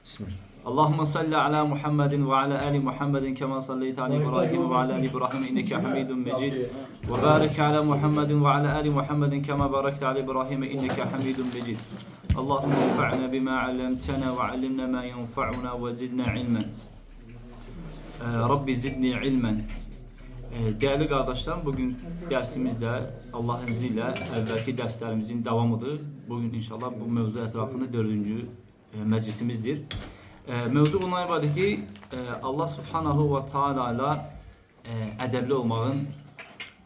Bismillah. Allahümme salli ala Muhammedin ve ala ali Muhammedin kema sallaita ala İbrahim ve ala ali İbrahim inneke hamidun mecid. Ve barik ala Muhammedin ve ala ali Muhammedin kema barakta ala İbrahim inneke hamidun mecid. Allahümme enfa'na bima allamtana ve allimna ma yenfa'una ve zidna ilmen. Rabbi zidni ilmen. Değerli kardeşlerim, bugün dersimizde Allah'ın izniyle evvelki derslerimizin devamıdır. Bugün inşallah bu mevzu etrafında 4. meclisimizdir. Mevzu bundan ibaret ki Allah Subhanahu ve Teala ile edebli olmanın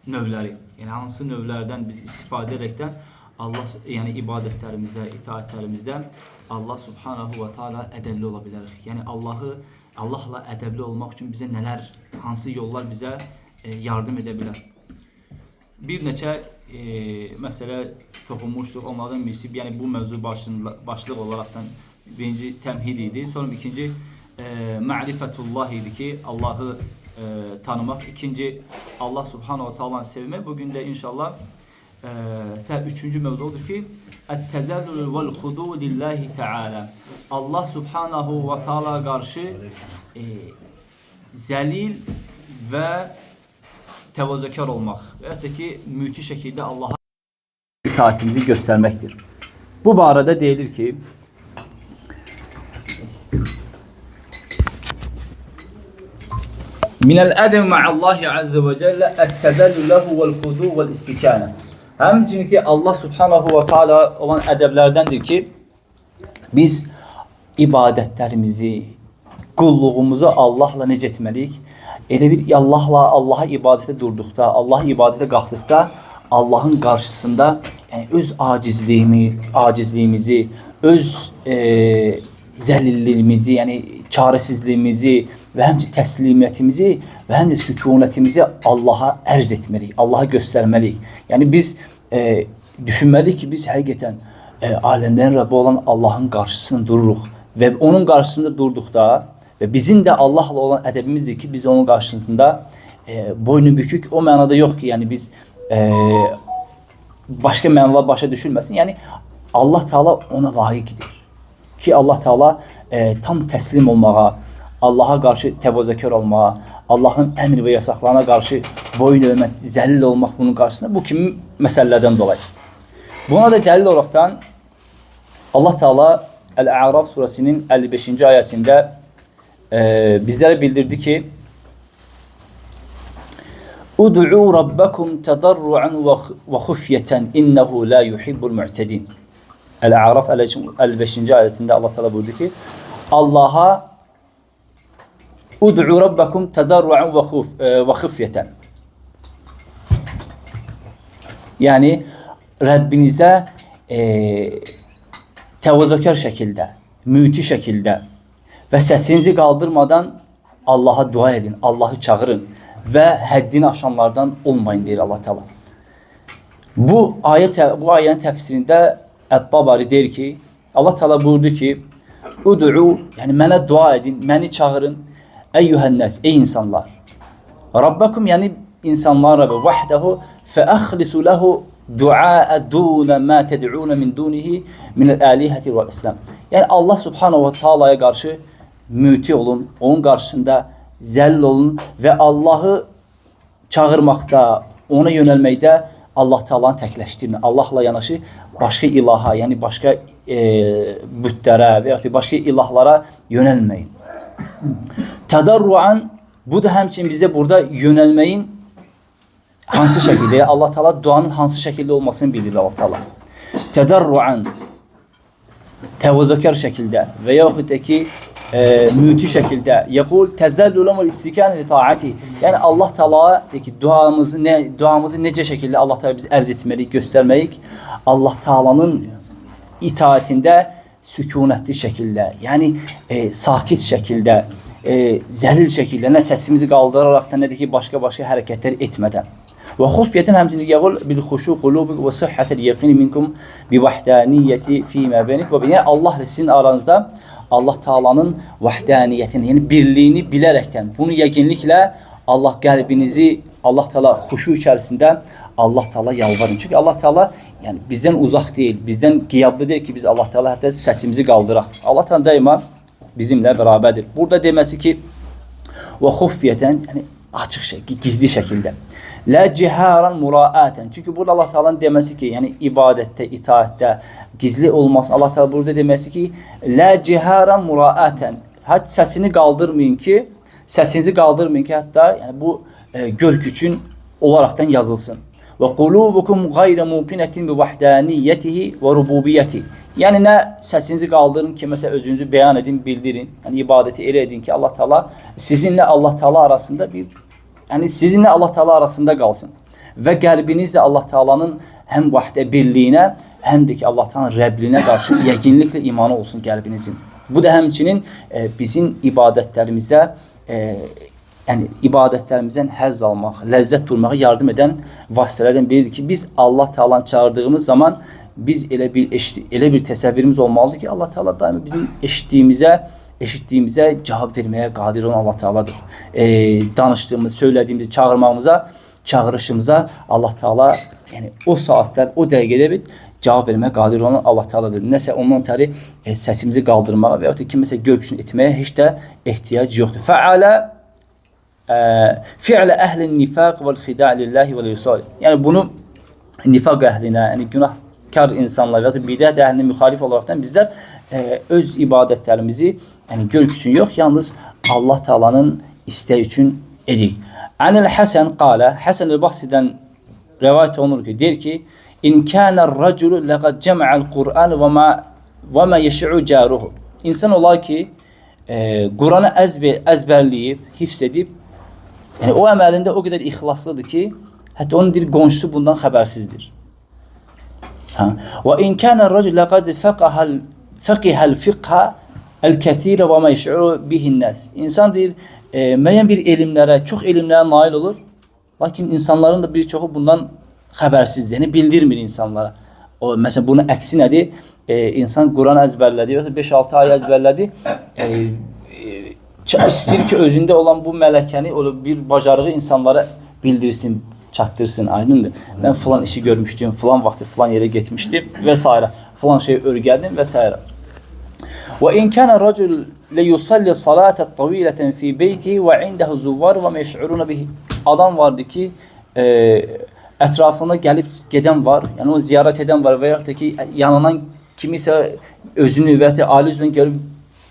növləri, yani hansı növlərdən biz istifadə edəkdən Allah, yani ibadetlerimizde, itaatlerimizde Allah Subhanahu ve Teala edebli ola bilərik. Yani Allah'la edebli olmak için bize neler, hansı yollar bize yardım edə bilər. Bir neçə məsələ toxunmuşduq, onlardan birisi, yani bu mevzu başlıq olaraqdan birinci təmhid idi, sonra ikinci ma'rifetullah idi ki Allah'ı tanımak, ikinci Allah Subhanahu ve Taala'nı sevmek. Bugün de inşallah üçüncü mevzu odur ki et-tezellül vel hudu lillahi Teala. Allah Subhanahu ve Taala karşı zelil ve tevazzukar olmak ve ki müthiş şekilde Allah'a itaatimizi göstermektir. Bu barada deyilir ki minel edeb ma'allahi azze ve celle et-tezellül lehu vel hudu vel istikane. Həmçinin ki Allah Subhanahu ve Taala olan ədəblərdəndir ki biz ibadətlərimizi, qulluğumuzu Allahla necə etməliyik? Elə bir Allah'a ibadətə durduqda, Allah'a ibadətə qalxdıqda Allah'ın qarşısında yani öz acizliğimizi, öz zəlilliyimizi, yani çarəsizliyimizi ve hem təslimiyyətimizi ve hem de sükunetimizi Allah'a ərz etməliyik, Allah'a gösterməliyik. Yani biz düşünməliyik ki biz həqiqətən alemlerin Rabbi olan Allah'ın qarşısında dururuq ve onun qarşısında durduqda ve bizim de Allah'la olan ədəbimizdir ki biz onun qarşısında boynu bükük, o mənada yok ki yani biz başka mənalar başa düşülməsin. Yani Allah Teala ona layiqdir ki Allah Teala tam təslim olmağa, Allah'a karşı təvazökar olmağa, Allah'ın əmr ve yasaklarına karşı boyun eğmək, zəlil olmaq bunun karşısında bu kimi məsələlərdən dolayı. Buna da dəlil olaraktan Allah Teala El-A'raf suresinin 55. ayəsində bizlere bildirdi ki Ud'u rabbakum tadarruan ve khufyeten innehu la yuhibbul mu'tedin. El-A'raf 55. ayetinde Allah Teala buyurdu ki Allah'a Ud'u rabbakum tadarruan ve khufyeten. Yani Rabbinize təvazökar şekilde, müti şekilde ve sesinizi kaldırmadan Allah'a dua edin, Allah'ı çağırın ve həddini aşanlardan olmayın deyir Allah Teala. Bu ayetin təfsirində Ət-Tabari deyir ki Allah Teala buyurdu ki Ud'u, yani mənə dua edin, məni çağırın eyyuhənnas, ey insanlar. Rabbakum, yani insanlar Rabbi vahdehu fe ahlisu lehu du'a dune ma ted'un min dunihi min el-alihati ve İslam. Yani Allah Subhanahu ve Taala'ya karşı müti olun, onun karşısında zəll olun ve Allah'ı çağırmakta, ona yönelməkdə Allah Taala'nı təkləşdirin. Allah'la yanaşı başka ilaha, yani başka bütlərə və ya başka ilahlara yönelmeyin. Tədarruan, bu da həmçinin bizə burada yönelməyin hansı şəkildə, Allah Teala duanın hansı şəkildə olmasını bilir Allah Teala. Tədarruan, təvazökar şəkildə və yaxud da ki müti şəkildə yəqul təzəllülən və istikən li taati. Yəni Allah Teala deyir ki duamızı necə şəkildə Allah Teala biz ərz etməliyik, göstərməliyik. Allah Teala'nın itaatində sükunətli şəkildə, yəni sakit şəkildə, zəlil şəkildə, nə səsimizi qaldıraraq da, nə də ki başqa hərəkətlər etmədən. Və xufiyətin həmçinin yəqul bil xuşu qulubik və sıhhətəl yəqini minkum bi vahdaniyyəti fīmə benik və yəni Allah ilə sizin aranızda Allah Teala'nın vahdaniyyətini, yəni birliyini bilərəkdən, bunu yəqinliklə Allah qəlbinizi, Allah Teala xuşu içərisində Allah Teala yalvarın. Çünki Allah Teala yəni bizdən uzaq deyil, bizdən qiyablı deyil ki biz Allah Teala hətta səsimizi qaldıraq. Allah Teala daima bizimlə bərabərdir. Burada deməsi ki, və xufiyyətən, yəni açıq şəkildə, gizli şəkildə. La ciharan muraatan. Çünki burada Allah Taala'nın deməsi ki, yəni ibadətdə, itaətdə gizli olması. Allah Taala burada deməsi ki, la ciharan muraatan. Hətta səsini qaldırmayın ki, səsinizi qaldırmayın ki, hətta yəni bu görk üçün olaraqdan yazılsın. Və qulubukum gayra muqinetin bi vahdaniyyetihi və rububiyyəti. Yəni nə səsinizi qaldırın ki, məsələn özünüzü bəyan edin, bildirin. Yəni ibadəti elə edin ki, Allah Taala sizinlə Allah Taala arasında bir, yəni sizinlə Allah Taala arasında qalsın. Və qəlbinizlə Allah Taala'nın həm vahdə birliyinə, həm də ki Allah Taala'nın Rəbblinə qarşı yəqinliklə imanı olsun qəlbinizin. Bu da həmçinin bizim ibadətlərimizdə yəni ibadətlərimizdən həzz almaq, ləzzət duymağa yardım edən vasitələrdən biridir ki, biz Allah Taala'nı çağırdığımız zaman biz elə bir təsəvvürümüz olmalıdır ki, Allah Taala daima bizim eşitdiyimizə cavab verməyə qadir olan Allah Taaladır. Danışdığımız, söylədiyimiz, çağırışımıza Allah Taala yəni o saatlər, o dəqiqədə bir cavab verməyə qadir olan Allah Taaladır. Nəsə ondan təri səsimizi qaldırmağa və ya da kiməsə görküşünü etməyə heç də ehtiyac yoxdur. Fəalə fi'lə əhlin nifaq vəl xidə' lillahi və liyusali. Yəni bunu nifaq əhlinə, yəni günahkar insanlar və ya da bidət əhlinə müxalif olaraqdan bizlər öz ibadətlərimizi yəni görk üçün yox, yalnız Allah Taala'nın istəyi üçün edirik. Anil Hasan qala, Hasan el-Basri'dən rivayet olunur ki, deyir ki, İn kânər-raculu laqad cema'al-Qur'an və ma yeş'u caruhu. İnsan olar ki, Qur'anı əzbərləyib, hifz edib, yəni o əməlində o qədər ixlaslıdır ki, hətta onun bir qonşusu bundan xəbərsizdir. Və in kânər-raculu laqad faqihəl-fiqhə el-kəthirə və ma yeş'u bihin-nas. İnsan deyir, müəyyən bir elmlərə, çox elmlərə nail olur, lakin insanların da bir çoxu bundan xəbərsizdir, yəni bildirmir insanlara. Məsələn, bunun əksi nədir? İnsan Quran əzbərlədi, 5-6 ay əzbərlədi, istəyir ki, özündə olan bu mələkəni, bir bacarığı insanlara bildirsin, çatdırsın, aydındır. Mən filan işi görmüşdüm, filan vaxtı filan yerə getmişdim və s. Filan şeyi örgəldim və s. Və in kana racul la yusalli salatan tawilatan fi beytihi və indehu zuvar və meş'urun bihi. Adam vardı ki, ətrafına gəlib gedən var, yəni onu ziyarət edən var və yaxud da ki, yanından kimisə özünü və ya ali üzvünü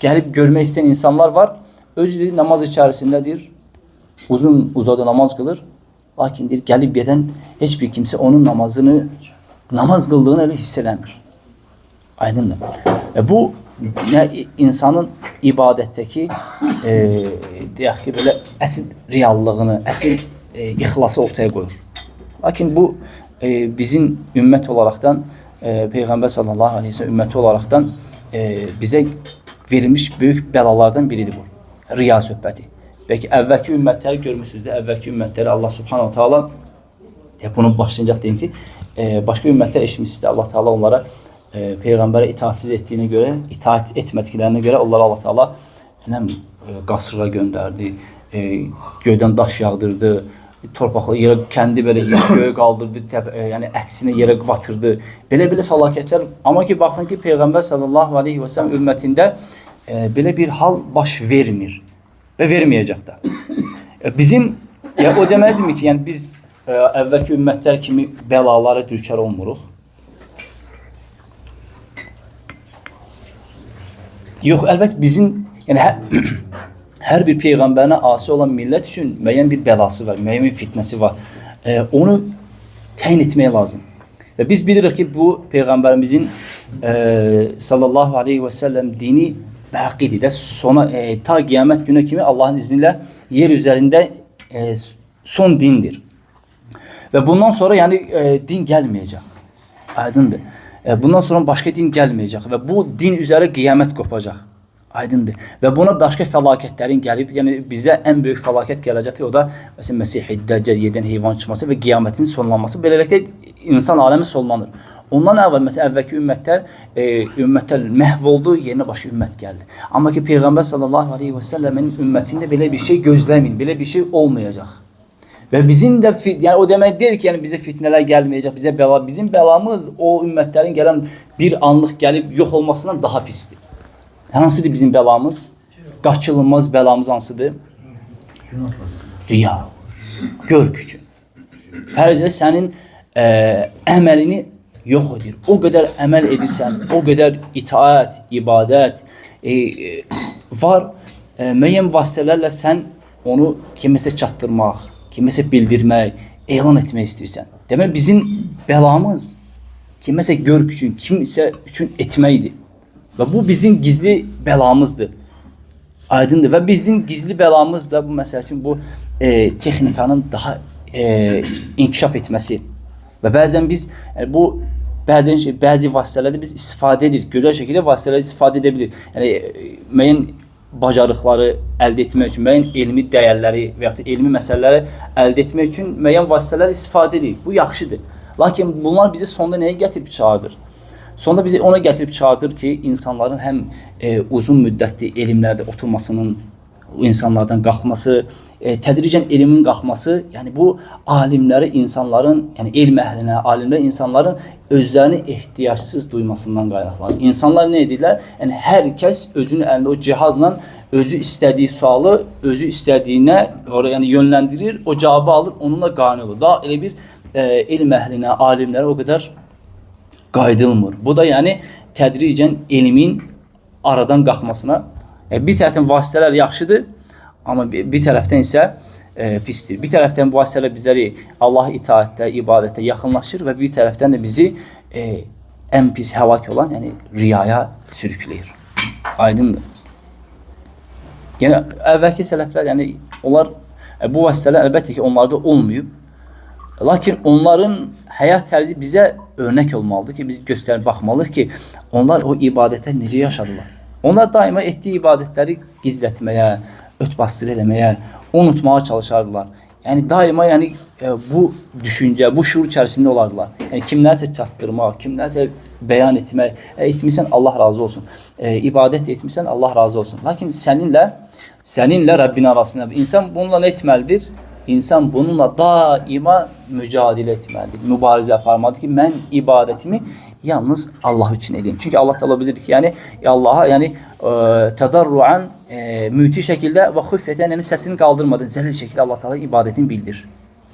gəlib görmək istəyən insanlar var. Özü namaz içərisindədir, uzadı namaz qılır, lakin deyir, gəlib gedən heç bir kimsə onun namaz qıldığını elə hiss eləmir. Aydındır. Bu, insanın ibadətdəki, deyək ki, belə əsil reallığını, əsil ixlası ortaya qoyur. Lakin bu, bizim ümmət olaraqdan, Peyğəmbər sallallahu aleyhi ve sellem ümməti olaraqdan bizə verilmiş böyük bəlalardan biridir bu. Riya söhbəti. Peki əvvəlki ümmətləri görmüşsünüz də, əvvəlki ümmətləri Allah subhanahu ta'ala, bunu başlayacaq deyim ki, başqa ümmətlər eşitmişsiniz də Allah Taala onlara Peyğəmbərə itaatsiz etdiyinə görə, itaat etmədiklərinə görə onlara Allah Taala qasırğa göndərdi, göydən daş yağdırdı, torpaqlı yerə, kəndi belə göyə qaldırdı, yəni əksinə yerə batırdı. Belə fəlakətlər, amma ki, baxsın ki, Peyğəmbər sallallahu aleyhi və səlləm ümmətində belə bir hal baş vermir və verməyəcək də. Bizim, o deməlidirmi ki, yəni biz əvvəlki ümmətlər kimi bəlalara düçar olmuruq? Yox, əlbət bizim, yəni hər bir Peyğəmbərinə asi olan millət üçün müəyyən bir bəlası var, müəyyən bir fitnəsi var. Onu təyin etmək lazım. Və biz bilirik ki, bu Peyğəmbərimizin sallallahu aleyhi və səlləm dini bəqidir də, ta qiyamət günü kimi Allahın izni ilə yer üzərində son dindir. Və bundan sonra yəni din gəlməyəcək. Aydındır. Bundan sonra başqa din gəlməyəcək və bu din üzərə qiyamət qopacaq. Aydındır. Və buna başqa fəlakətlərin gəlib, yəni bizdə ən böyük fəlakət gələcəkdir, o da məsələn Məsih-i Dəccəl, yerdən heyvan çıxması və qiyamətin sonlanması. Beləliklə insan aləmi sonlanır. Ondan əvvəl məsələn əvvəlki ümmətlər məhv oldu, yerinə başqa ümmət gəldi. Amma ki Peyğəmbər sallallahu aleyhi və səlləmin ümmətində belə bir şey gözləməyin, belə bir şey olmayacaq. Və bizim də, yəni o demək deyir ki, yəni bizə fitnələr gəlməyəcək, bizə bəla, bizim bəlamız o ümmətlərin gələn bir anlıq gəlib yox olmasından daha pisdir. Hansıdır bizim bəlamız? qaçılmaz bəlamız hansıdır? Riya. Görk üçün. Fərzə sənin əməlini yox edir. O qədər əməl edirsən, o qədər itaət, ibadət var. Müəyyən vasitələrlə sən onu kiməsə çatdırmaq, kiməsə bildirmək, elan etmək istəyirsən. Demək, bizim bəlamız kiməsə görk üçün, kimsə üçün etməkdir. Və bu bizim gizli bəlamızdır. Aydındır. Və bizim gizli bəlamız da bu məsələ üçün bu texnikanın daha inkişaf etməsi. Və bəzən biz bu bəzi vasitələrdə biz istifadə edirik. Gözəl şəkildə vasitələrdə istifadə edə bilirik. Yəni müəyyən bacarıqları əldə etmək üçün, müəyyən elmi dəyərləri və ya da elmi məsələləri əldə etmək üçün müəyyən vasitələr istifadə edirik. Bu yaxşıdır. Lakin bunlar bizi sonda nəyə gətirib çağırır? Sonda bizi ona gətirib çağırır ki, insanların həm uzun müddətli elmlərdə oturmasının, insanlardan qalxması, tədricən elmin qalxması, yəni bu alimləri insanların, yəni elm əhlinə, alimlər insanların özlərini ehtiyacsız duymasından qaynaqlanır. İnsanlar nə edirlər? Yəni hər kəs özünün əlində o cihazla özü istədiyi sualı, özü istədiyinə yəni yönləndirir, o cavabı alır, onunla qane olur. Daha elə bir elm əhlinə, alimlərə o qədər qaydılmır. Bu da yəni tədricən elmin aradan qalxmasına bir tərəfdən vasitələr yaxşıdır, amma bir tərəfdən isə pisdir. Bir tərəfdən bu vasitələr bizləri Allah'a itaətdə, ibadətdə yaxınlaşır və bir tərəfdən də bizi ən pis həlak olan, yəni riyaya sürükləyir. Aydındır. Yəni əvvəlki sələflər, yəni onlar bu vasitələr əlbəttə ki, onlarda olmayıb. Lakin onların həyat tərzi bizə örnək olmalıdır ki, biz göstərib baxmalıyıq ki, onlar o ibadətə necə yaşadılar. Onlar daima etdiyi ibadətləri gizlətməyə, ötbasdır eləməyə, unutmağa çalışardılar. Yəni daima bu düşüncə, bu şuur içərisində olardılar. Yəni kimlərsə çatdırmaq, kimlərsə bəyan etmək, etmirsən Allah razı olsun. İbadət etmirsən Allah razı olsun. Lakin səninlə Rəbbin arasında insan bununla nə etməlidir? İnsan bununla daima mücadilə etməlidir, mübarizə aparmalıdır ki, mən ibadətimi yalnız Allah üçün edeyim. Çünki Allah təala bilir ki, yəni Allaha, yəni tədarruan, müti şəkildə və xüffətən, yəni səsini qaldırmadan, zəlil şəkildə Allah təala ibadətini bildir.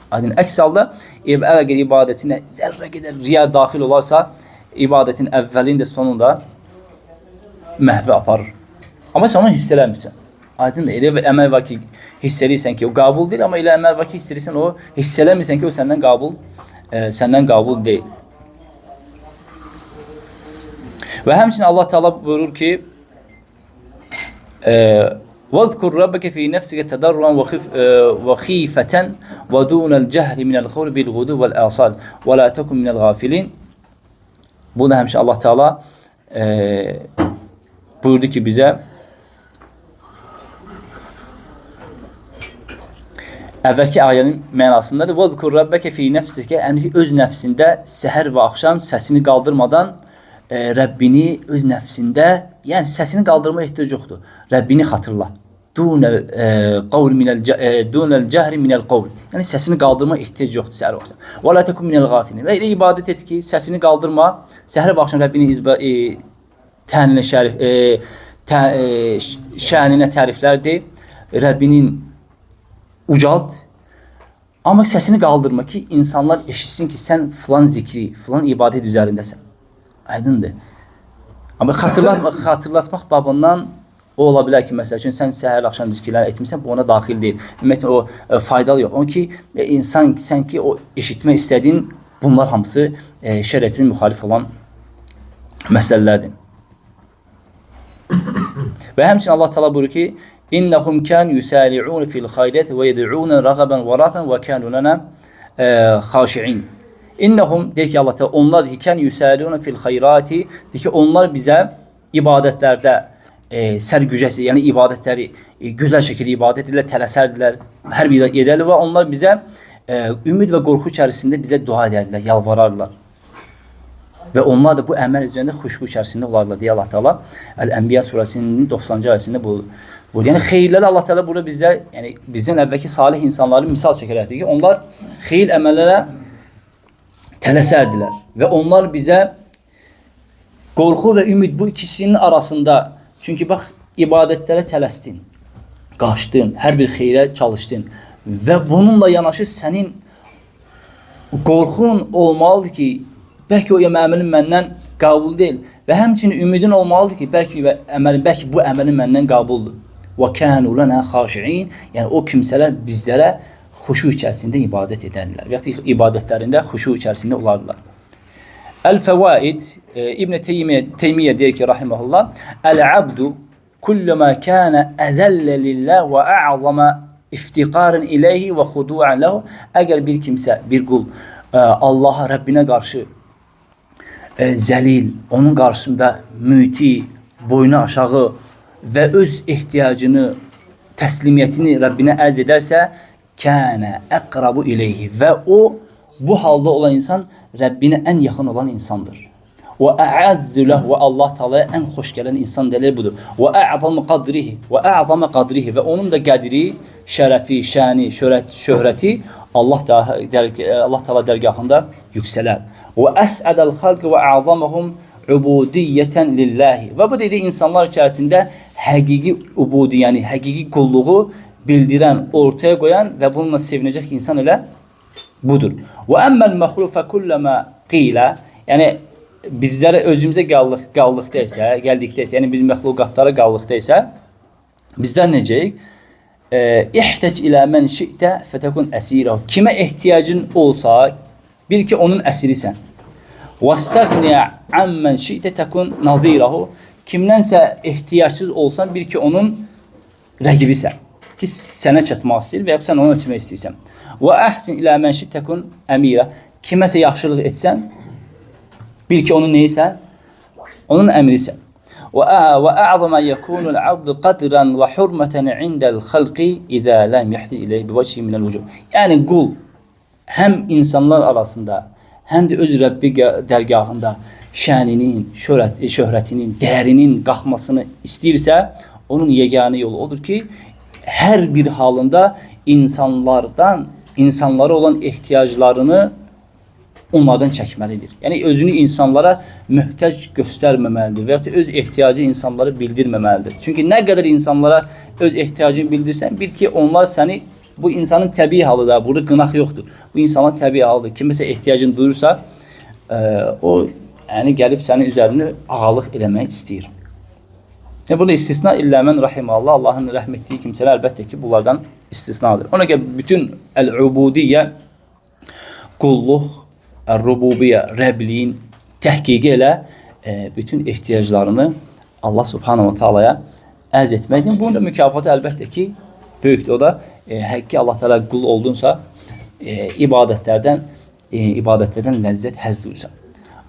Aydın əks halda əgər ibadətinə zərrə qədər riya daxil olarsa, ibadətin əvvəlində, sonunda məhvə aparır. Amma sən onu hiss eləmirsən. Aydın da, elə bir əməl var ki, hiss edirsən ki, o qabul deyil, amma elə əməl var ki, hiss edirsən, o hiss eləmirsən ki, o səndən qabul deyil. Və həmçinin Allah Teala buyurur ki, وَذْكُرْ رَبَّكَ فِي نَفْسِكَ تَدَرُّعًا وَخِيفَةً وَدُونَ الْجَهْرِ مِنَ الْقَوْلِ بِالْغُدُوِّ وَالْآصَالِ وَلَا تَكُنْ مِنَ الْغَافِلِينَ. Bu da həmçinin Allah Teala buyurdu ki bizə, əvvəlki ayənin mənasındadır. وَذْكُرْ رَبَّكَ فِي نَفْسِكَ, yəni öz nəfsində səhər və axşam səsini qaldırmadan Rəbbini öz nəfsində, yəni səsini qaldırma ehtiyac yoxdur. Rəbbini xatırla. Dunəl cəhri minəl qavl. Yəni səsini qaldırma ehtiyac yoxdur səhər və axşam. Və la tekun minəl ğafilin. Və elə ibadət et ki, səsini qaldırma. Səhər və axşam Rəbbini şəninə təriflərdir. Rəbbinin ucalt. Amma səsini qaldırma ki, insanlar eşitsin ki, sən filan zikri, filan ibadət üzərindəsən. Aydındır. Amma xatırlatmaq babından o ola bilər ki, məsəl üçün sən səhər axşam zikirlər etmirsən, bu ona daxil deyil. Ümumiyyətlə o faydalı yox. Onun ki, sən ki o eşitmək istədiyin bunlar hamısı şəriətin müxalif olan məsələlərdir. Və həmçinin Allah Teala buyurur ki, İnnəhum kan yusari'un fil xayrati və yed'un ragaban və rahaban və kanu lana xaşi'in. İnnəhum, deyək ki, Allah Teala, onlar ki, kan yusari'un fil xayrati, deyək ki, onlar bizə ibadətlərdə sərgücəsi, yəni ibadətləri gözəl şəkildə ibadət edirlər, tələsərdilər, hər bir edərlər və onlar bizə ümid və qorxu içərisində bizə dua edərlər, yalvararlar. Və onlar da bu əməl üzərində xuşu içərisində olarlar, deyə Allah Teala Əl-Ənbiya surəsinin 90-cı ayəsində bu. Yəni xeyirləri Allah Teala burada bizdə, yəni bizdən əvvəlki salih insanları misal çəkərəkdir ki, onlar xeyir əməllərə tələsərdilər və onlar bizə qorxu və ümid bu ikisinin arasında, çünki bax ibadətlərə tələsdin, qaçdın, hər bir xeyrə çalışdın və bununla yanaşı sənin qorxun olmalıdır ki, bəlkə o əməlin məndən qəbul deyil və həmçinin ümidin olmalıdır ki, bəlkə bu əməlin məndən qəbuldur. وَكَانُوا لَنَا خَاشِعِينَ Yəni o kimsələr bizlərə xuşu içərisində ibadət edərlər və ya ibadətlərində xuşu içərisində olardılar. El-Fevaid İbn Teymiyyə deyir ki, rahimehullah, el-abdu kullama kana azalla lillah və a'zama iftiqaran ilayhi və xudu'an lahu. Əgər bir kimsə, bir qul Allaha, Rəbbinə qarşı zəlil, onun qarşısında müti, boynu aşağı və öz ehtiyacını, təslimiyyətini Rəbbinə ərz edərsə, kənə əqrabu ileyhi və o, bu halda olan insan Rəbbinə ən yaxın olan insandır. Və əəzzü ləh və Allah Taala'ya ən xoş gələn insan dəlir budur. Və ə'zamə qadrihi və onun da qədri, şərəfi, şəni, şöhrəti Allah Taala dərgahında yüksələr. Və əs'ədəl xalq və ə'zaməhum ubudiyyətən lillahi. Və bu dediyi insanlar içərisində həqiqi ubudi, yəni həqiqi qulluğu bildirən, ortaya qoyan və bununla sevinəcək insan elə budur. Və əmməl məxluqə kulləmə qilə, yəni bizlərə özümüzə qallıqda isə, yəni biz məxluqatlara qallıqda isə, bizlər necəyik? İhtəc ilə mən şi'tə fətəkun əsirə. Kimə ehtiyacın olsa, bil ki, onun əsirisən. وَاسْتَغْنِيَ عَمَّنْ شِئْتَ تَكُنْ نَظِيرَهُ Kimdənsə ehtiyacsız olsan, bil ki, onun rəqibisən. Ki, sənə çatmaq istəyir və ya sən onu ötmək istəyirsən. وَأَحْسِنْ إِلَى مَنْ شِئْتَ تَكُنْ əmirə Kiməsə yaxşılıq etsən, bil ki, onun neysən? Onun əmrisən. وَأَعْظَمَ يَكُونُ الْعَبْدُ قَدْرًا وَحُرْمَةً عِنْدَ الْخَلْقِ إِذَا لَمْ يَحْتِ إِلَيْهِ بِوَجْهِ مِنَ الْوُجُوهِ Yəni, qul həm insanlar arasında, həm də öz Rəbbi dərgahında şəninin, şöhrətinin, dəyərinin qalxmasını istəyirsə, onun yeganə yolu odur ki, hər bir halında insanlara olan ehtiyaclarını onlardan çəkməlidir. Yəni, özünü insanlara möhtac göstərməməlidir və ya öz ehtiyacı insanlara bildirməməlidir. Çünki nə qədər insanlara öz ehtiyacını bildirsən, bil ki, onlar səni, bu insanın təbii halıdır, burada qınaq yoxdur. Bu insanın təbii halıdır. Kiməsə ehtiyacını duyursa, o gəlib sənin üzərini ağalıq eləmək istəyir. Burada istisna illə mən rahiməllah, Allahın rəhm etdiyi kimsələr əlbəttə ki, bunlardan istisnadır. Ona görə bütün əl-ubudiyyə, qulluq, əl-rububiyyə, Rəbliyin təhqiqi elə bütün ehtiyaclarını Allah subhanahu wa ta'alaya ərz etməkdir. Bunun da mükafatı əlbəttə ki, böyükdür. O da həqiqi Allah Teala qul oldunsa, ibadətlərdən ləzzət, həzz duyursan.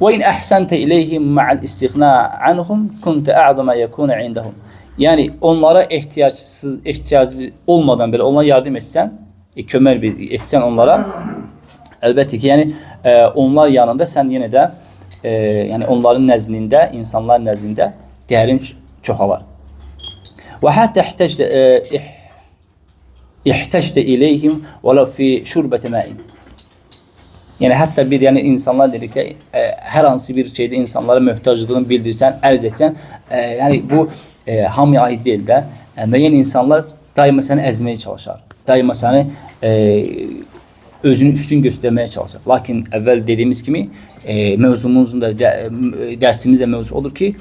Və in əhsəntə iləyhim ma'al istiğna anhum kunta a'zama yakuna indahum. Yəni onlara ehtiyacı olmadan belə onlara yardım etsən, kömək etsən onlara, əlbəttə ki, yəni onlar yanında sən yenə də yəni onların nəzdində, insanlar nəzdində dəyərin çoxalar. Və hətta ihtəcdə iləyhim və ləv fi şurbətə məin. Yəni hətta bir insanlar dedikdə hər hansı bir şeydə insanlara möhtaclığını bildirsən, ərz etsən, yəni bu hamıya aid deyil də. Müəyyən insanlar daima səni əzməyə çalışar. Daima səni özünü üstün göstərməyə çalışır. Lakin əvvəl dediyimiz kimi mövzumuzun da dərsimizdə mövzu odur ki,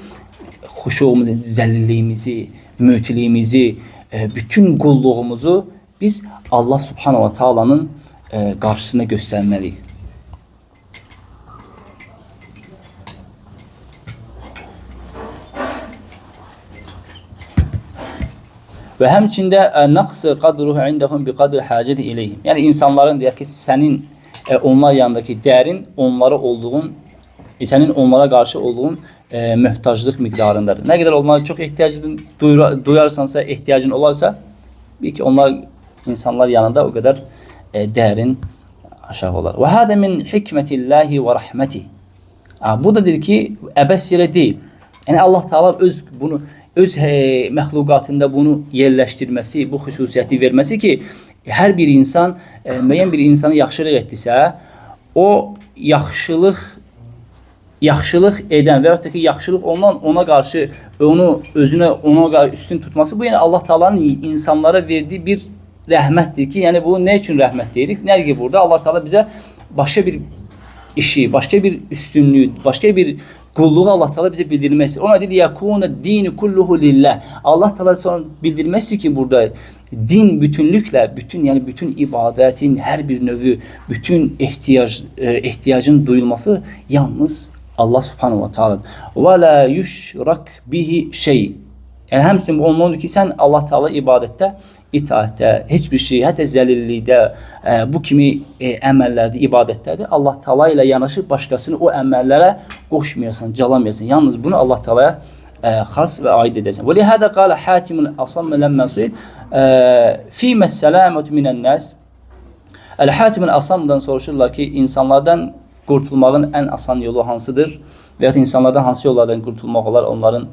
xuşuğumuzu, zəlliliyimizi, mütiliyimizi, bütün qulluğumuzu biz Allah subhanahu wa ta'alanın qarşısına göstərməliyik. Və həmçində naqsı qadruhu indahum bi qadri hacati ilayhim. Yəni insanların deyək ki, sənin onlar yanındakı dərin onlara olduğun, sənin onlara qarşı olduğun möhtaclıq miqdarındadır. Nə qədər onlara çox ehtiyacını duyarsansa, ehtiyacın olarsa, bil ki, onlar insanlar yanında o qədər dərin aşağı olar. Və hada min hikmetillahi və rahmeti. Bu da deyir ki, əbəs yerə deyil. Yəni Allah Taala öz məxluqatında bunu yerləşdirməsi, bu xüsusiyyəti verməsi ki, hər bir insan, müəyyən bir insana yaxşılıq etdisə, o yaxşılıq yaxşılıq edən və yaxud da ki, yaxşılıq olunan ona qarşı onu özünə ona üstün tutması bu yəni Allah Taala'nın insanlara verdiyi bir rəhmətdir ki, yəni bu nə üçün rəhmət deyirik? Nə ki burada Allah Taala bizə başqa bir işi, başqa bir üstünlüyü, başqa bir qulluğu Allah Taala bizə bildirmək istəyir. Ona deyir yakuna dinu kulluhu lillah. Allah Taala sonra bildirmək istəyir ki, burada din bütünlüklə, yəni bütün ibadətin hər bir növü, bütün ehtiyacın duyulması yalnız Allah Subhanahu va Taala'dır. Və la yüşrak bihi şey. Yəni həmçinin onundur ki, sən Allah Taala ibadətdə, itaətdə, heç bir şey, hətta zəlillikdə, bu kimi əməllərdə, ibadətlərdə Allah Taala ilə yanaşı başqasını o əməllərə qoşmayasan, calamayasan. Yalnız bunu Allah Taala'ya xas və aid edəsən. Və lihada qala Hatim al-Asam lamma sil fi məs-salamatu minən-nas. Hatim al-Asamdan soruşurlar ki, insanlardan qurtulmağın ən asan yolu hansıdır? Və ya insanlardan hansı yollardan qurtulmaq olar onların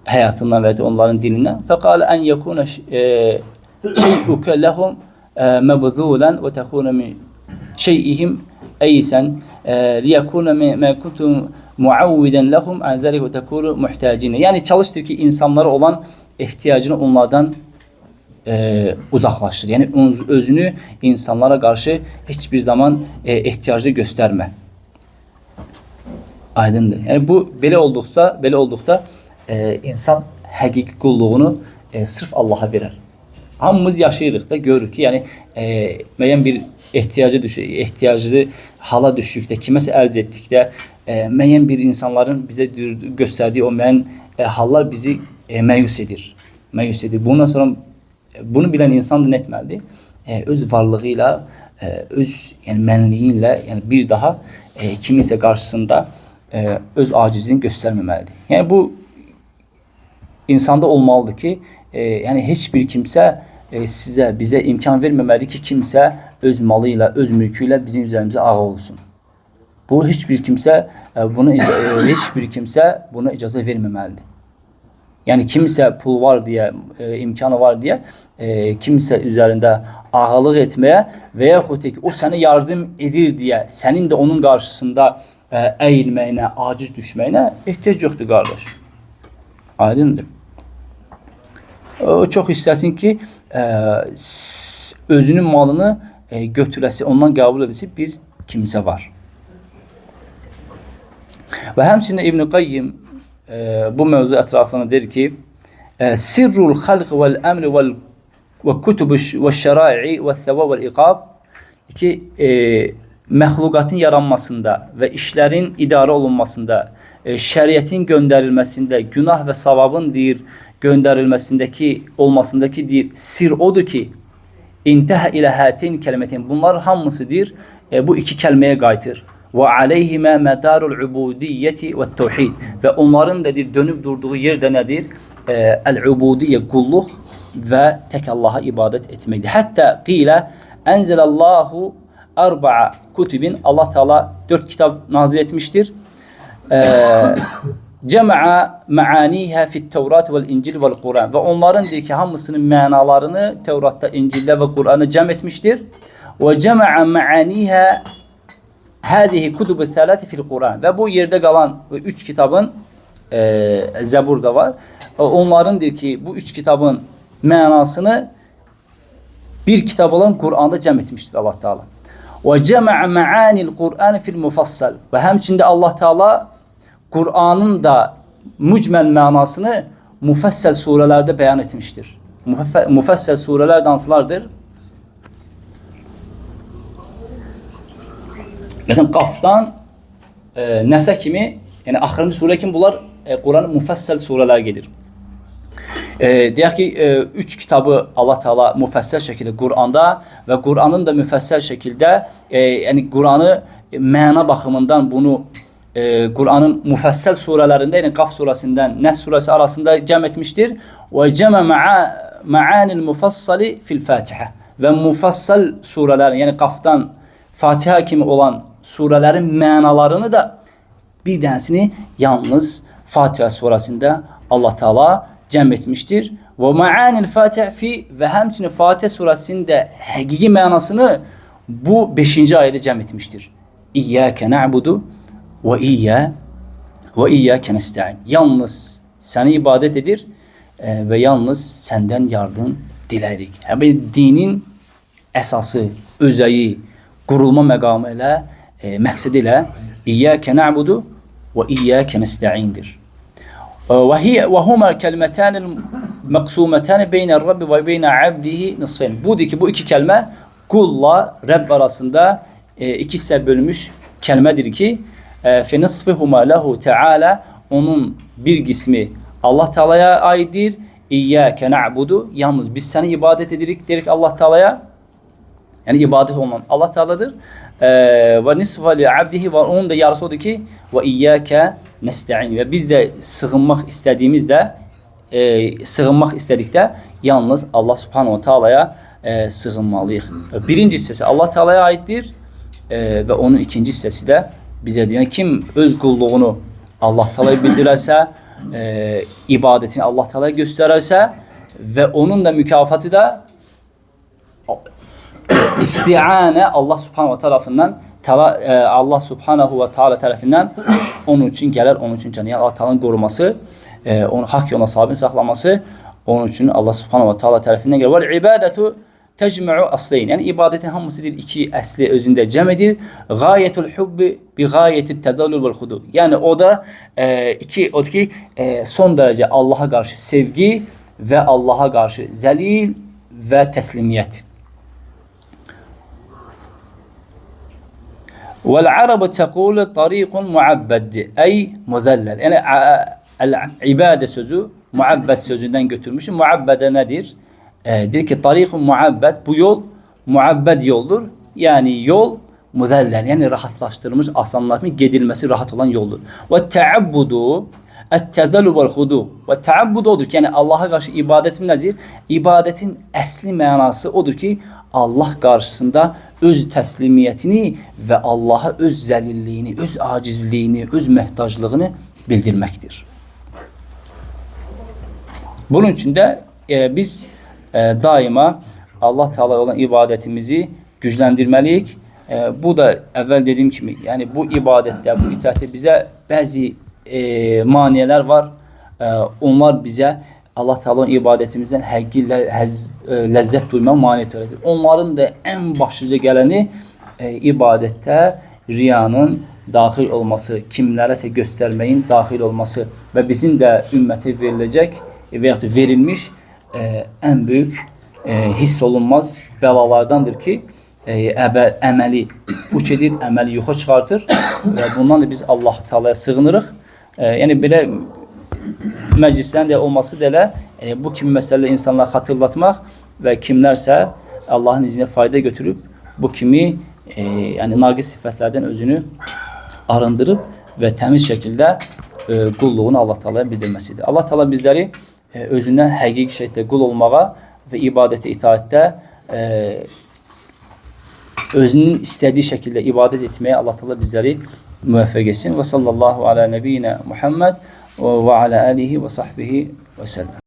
həyatından və ya onların dinindən? Fəqalə ən yəkuna şey'uka ləhum məbzulən və təkuna min şey'ihim əysən liyəkuna mə kuntum muavvidən ləhum ən zəlik və təkunu muhtəcinə. Yəni çalışdır ki, insanlara olan ehtiyacını onlardan uzaqlaşdır. Yəni özünü insanlara qarşı heç bir zaman ehtiyaclı göstərmə. Aydındır. Yəni bu belə olduqda insan həqiqi qulluğunu sırf Allaha verər. Hamımız yaşayırıq da, görürük ki, yəni müəyyən bir ehtiyaclı hala düşdükdə, kiməsə ərz etdikdə, müəyyən bir insanların bizə göstərdiyi o müəyyən hallar bizi məyus edir. Bundan sonra bunu bilən insan da nə etməlidir? Öz varlığı ilə, öz mənliyi ilə, yəni bir daha kiminsə qarşısında öz acizliyini göstərməməlidir. Yəni bu insanda olmalıdır ki, yəni heç bir kimsə bizə imkan verməməlidir ki, kimsə öz malı ilə, öz mülkü ilə bizim üzərimizə ağa olsun. Bu heç bir kimsə buna icazə verməməlidir. Yəni kimsə pul var deyə, imkanı var deyə, kimsə üzərində ağalıq etməyə və yaxud ki, o sənə yardım edir deyə, sənin də onun qarşısında əyilməyinə, aciz düşməyinə ehtiyac yoxdur, qardaş. Aydındır. O çox istəsin ki, özünün malını götürəsi, ondan qəbul edəsi bir kimsə var. Və həmçinin İbn Qayyim bu mövzu ətrafında deyir ki, sirrul xalq vəl əmri və kütübüş və şərai və səvə və iqab ki, məxluqatın yaranmasında və işlərin idarə olunmasında, şəriətin göndərilməsində, günah və savabın deyir, olmasındakı deyir, sir odur ki, intəhə ilə hətin kəlmətin, bunlar hamısı deyir, bu iki kəlməyə qayıtır. Və aleyhimə mədarul ubudiyyəti və təvhid. Və onların da dönüb durduğu yerdə nədir? Əl-ubudiyyə, qulluq və tək Allaha ibadət etməkdir. Hətta qilə ənzəlallahu arba'a kutubin, Allah Teala 4 kitab nazil etmişdir. Cəmə'a mə'aniyhə fit-Tevrat vəl-İncil vəl-Quran. Və onların deyir ki, hamısının mənalarını Tevratda, İncildə və Qur'anı cəm etmişdir. Və cəmə'a mə'aniyhə həzihi kutubu thələti fil-Quran. Və bu yerdə qalan 3 kitabın, Zəburda var, onların deyir ki, bu 3 kitabın mənasını bir kitab olan Qur'anda cəm etmişdir Allah Teala. Və cəmə'a mə'anil Qur'an fil-Mufassal. Və həmçində Allah Teala Qur'anın da mücməl mənasını müfəssəl surələrdə bəyan etmişdir. Müfəssəl surələr hansılardır? Məsələn, Qafdan Nəsə kimi, yəni axırıncı surə kimi bunlar Quranın müfəssəl surələr gedir. Deyək ki, 3 kitabı Allah Teala müfəssəl şəkildə Quranda və Quranın da müfəssəl şəkildə, yəni Quranı məna baxımından bunu Quranın müfəssəl surələrində, yəni Qaf surəsindən Nəs surəsi arasında cəm etmişdir. Və cəmə mə'anil mufassali fil-Fatihə. Və müfəssəl surələrin, yəni Qafdan Fatiha kimi olan surələrin mənalarını da bir dənəsini yalnız Fatiha surəsində Allah Teala cəm etmişdir. Və mə'anil Fatihə fi və həmçinin Fatihə surəsinin də həqiqi mənasını bu 5-ci ayədə cəm etmişdir. İyyəkə na'budu ve iyyake nestaîn. Yalnız səni ibadət edir və yalnız səndən yardım dilərik. Həmin dinin əsası, özəyi, qurulma məqamı ilə, məqsədi ilə iyyake na'budu və iyyake nestaîndir. Və huma kəlmətən məqsumətən beynər Rabbi və beynə abdihi nisfayn. Budur ki, bu iki kəlmə qulla Rəbb arasında iki hissə bölünmüş kəlmədir ki, fi nisfihuma lehu Teala, onun bir qismi Allah Teala'ya aiddir. İyyake na'budu, yalnız biz səni ibadət edirik derik Allah Teala'ya. Yəni ibadət olunan Allah Teala'dır. Və nisfa li abdihi, və onun da yarısı odur ki, və iyyake nestaîn. Və biz də sığınmaq istədikdə yalnız Allah Subhanahu Teala'ya sığınmalıyıq. Birinci hissəsi Allah Teala'ya aiddir və onun ikinci hissəsi də bizədir. Yəni kim öz qulluğunu Allah Teala'ya bildirərsə, ibadətini Allah Teala'ya göstərərsə və onun da mükafatı da isti'anə Allah Subhanahu tarafından, Allah Subhanahu ve Teala tərəfindən onun üçün gələr, onun üçün yəni Allah Teala'nın qoruması, onu haqq yoluna sabit saxlaması onun üçün Allah Subhanahu ve Teala tərəfindən gəlir. Və ibadətu tecma'u aslayn. Yəni ibadətin hamısı deyir iki əsli özündə cəm edir. Gayetul hubbi bi gayetit tezallul vel hudu. Yəni o da odur ki, son dərəcə Allah'a qarşı sevgi və Allah'a qarşı zəlil və təslimiyyət. Vel arabu təqulu tariqun muabbad, ey muzallal. Yəni ibadə sözü muabbad sözündən götürmüş. Muabbadə nədir? Deyir ki, tariqun muabbad, bu yol muabbad yoldur. Yəni yol muzallal, yəni rahatlaşdırılmış, asanlaşmış, gedilməsi rahat olan yoldur. Və təabbudu et-tezallul vel hudu. Və təabbud odur ki, yəni Allah'a qarşı ibadətin nədir? İbadətin əsli mənası odur ki, Allah qarşısında öz təslimiyyətini və Allah'a öz zəlilliyini, öz acizliyini, öz məhtaclığını bildirməkdir. Bunun üçün də biz daima Allah Teala olan ibadətimizi gücləndirməliyik. Bu da əvvəl dediyim kimi, yəni bu ibadətdə, bu itaətdə bizə bəzi maniyələr var. Onlar bizə Allah Teala'nın ibadətimizdən həqiqi ləzzət duymaq mane törədir. Onların da ən başlıca gələni ibadətdə riyanın daxil olması, kimlərəsə göstərməyin daxil olması və bizim də ümmətə veriləcək və yaxud verilmiş ən böyük hiss olunmaz bəlalardandır ki, əməli puç edir, əməli yoxa çıxartır və bundan da biz Allah Teala'ya sığınırıq. Yəni belə məclislərin də olması da elə bu kimi məsələləri insanlara xatırlatmaq və kimlərsə Allahın izinə fayda götürüb bu kimi yəni naqis sifətlərdən özünü arındırıb və təmiz şəkildə qulluğunu Allah Teala'ya bildirməsidir. Allah Teala bizləri özündən həqiqi şəkildə qul olmağa və ibadətə itaətdə özünün istədiyi şəkildə ibadət etməyə Allah Teala bizləri müvəffəq etsin. Və sallallahu ala nəbiyyina Muhammed və ala alihi və sahbihi və səlləm.